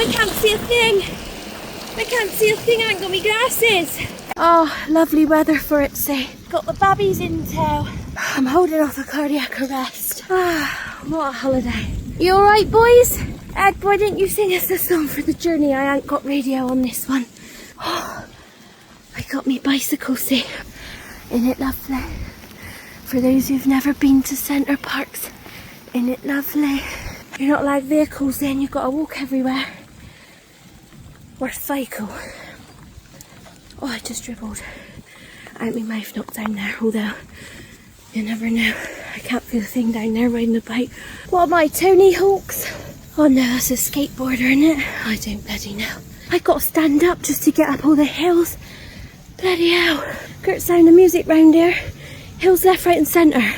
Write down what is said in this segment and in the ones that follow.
I can't see a thing. I can't see a thing, I ain't got my glasses. Oh, lovely weather for its sake. Got the babbies in tow. I'm holding off a cardiac arrest. Ah, what a holiday. You alright, boys? Ed, why didn't you sing us a song for the journey? I ain't got radio on this one. Oh, I got me bicycle seat. Isn't it lovely? For those who've never been to Centre Parks, isn't it lovely? You're not allowed vehicles then, you've got to walk everywhere. Or cycle. Oh, I just dribbled out my mouth, not down there, although you never know. I can't feel a thing down there riding a bike. What am I, Tony Hawks? Oh no, that's a skateboarder, isn't it? I don't bloody know. I got to stand up just to get up all the hills. Bloody hell. Great sound of music round here. Hills left, right and centre.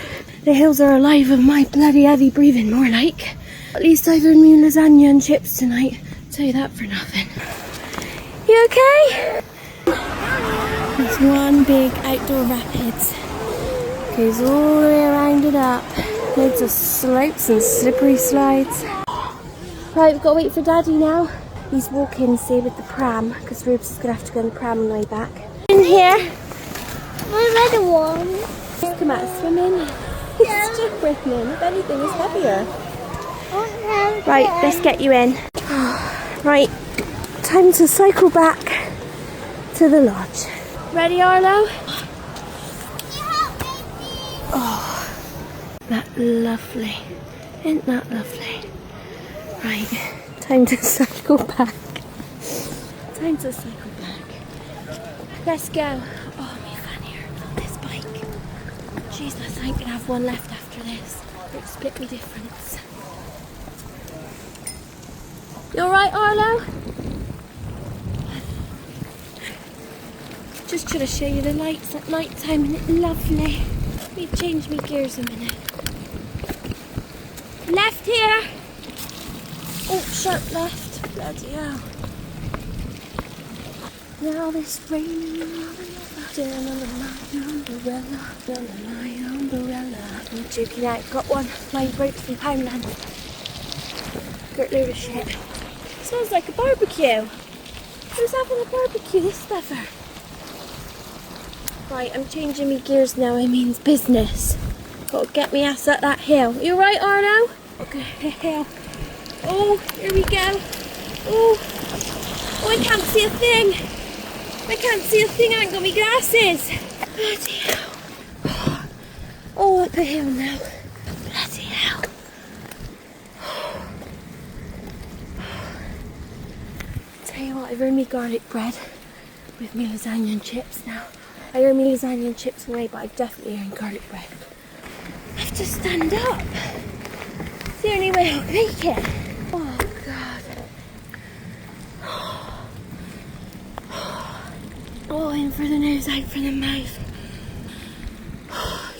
The hills are alive with my bloody heavy breathing, more like. At least I've had me lasagna and chips tonight. Tell you that for nothing. You okay? There's one big outdoor rapids. Goes all the way around it up. Loads of slopes and slippery slides. Right, we've got to wait for Daddy now. He's walking, see, with the pram, because Rubes is going to have to go on the pram on the way back. In here. I read one. He's come out swimming. He's just breathing. If anything, it's heavier. Right, let's get you in. Right, time to cycle back to the lodge. Ready, Arlo? Oh, that's lovely. Isn't that lovely? Right, time to cycle back. Time to cycle back. Let's go. Oh, me fanny on this bike. Jesus, I ain't gonna have one left after this. It'll split me difference. You alright, Arlo? Just trying to show you the lights at night time, and it's lovely. Let me change my gears a minute. Left here. Oh, sharp left. Bloody hell. Now this raining down under my umbrella, under my umbrella. I'm joking out. Got one. Mine broke from Poundland. Got a load of shit. Smells like a barbecue. Who's having a barbecue this weather? Right, I'm changing my gears now. It means business. Got to get me ass up that hill. You alright, Arlo? Okay, hill. Oh, here we go. Oh, I can't see a thing. I can't see a thing. I ain't got my glasses. Bloody hell. Oh, up a hill now. Bloody hell. Tell you what, I've earned me garlic bread with me lasagna and chips now. I earned me lasagna and chips away, but I've definitely earned garlic bread. I have to stand up. It's the only way I'll make it. Oh, God. Oh, in for the nose, out for the mouth. Oh,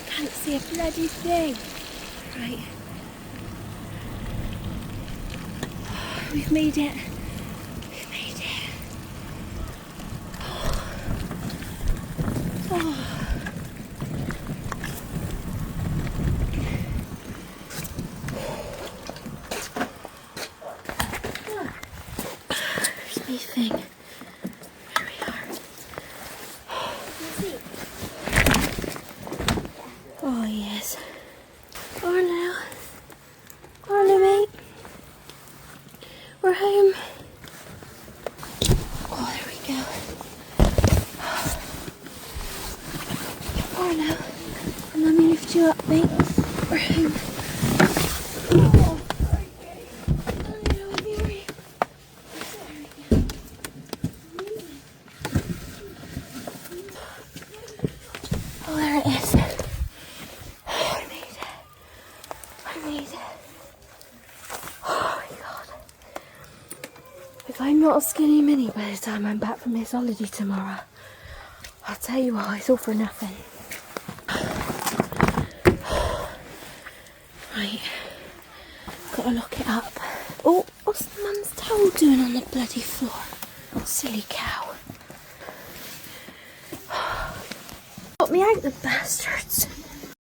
can't see a bloody thing. Right. We've made it. We've made it. Oh. There's my thing. There we are. Oh yes. Arlo. Arlo, mate. We're home. Oh, there we go. Arlo. And let me lift you up, mate. We're home. Oh, okay. Oh, there it is. Oh, I made it. I made it. Oh my God. If I'm not a skinny mini by the time I'm back from this holiday tomorrow, I'll tell you what, it's all for nothing. Right, gotta lock it up. Oh, what's the mum's towel doing on the bloody floor? Oh, silly cow. Got me out, the bastard.